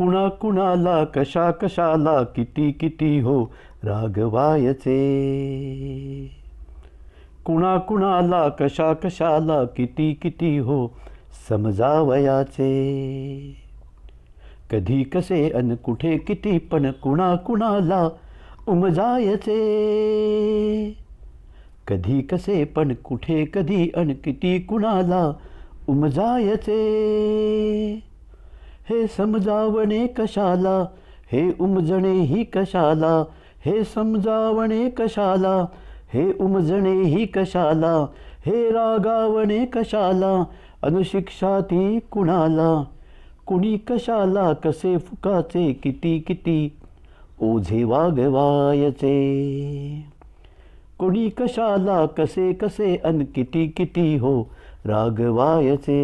कुणा कुणाला कशा कशाला किती किती हो रागवायचे. कुणा कुणाला कशा कशाला किती किती हो समजावयाचे. कधी कसे अन कुठे किती पण कुणा कुणाला उमजायचे. कधी कसे पण कुठे कधी अन किती कुणाला उमजायचे. हे समजावणे कशाला, हे उमजणे ही कशाला. हे समजावणे कशाला, हे उमजणे ही कशाला. हे रागावणे कशाला, अनुशिक्षा ती कुणाला. कुणी कशाला कसे फुकाचे किती किती ओझे वागवायचे. कुणी कशाला कसे कसे अन किती किती हो रागवायचे.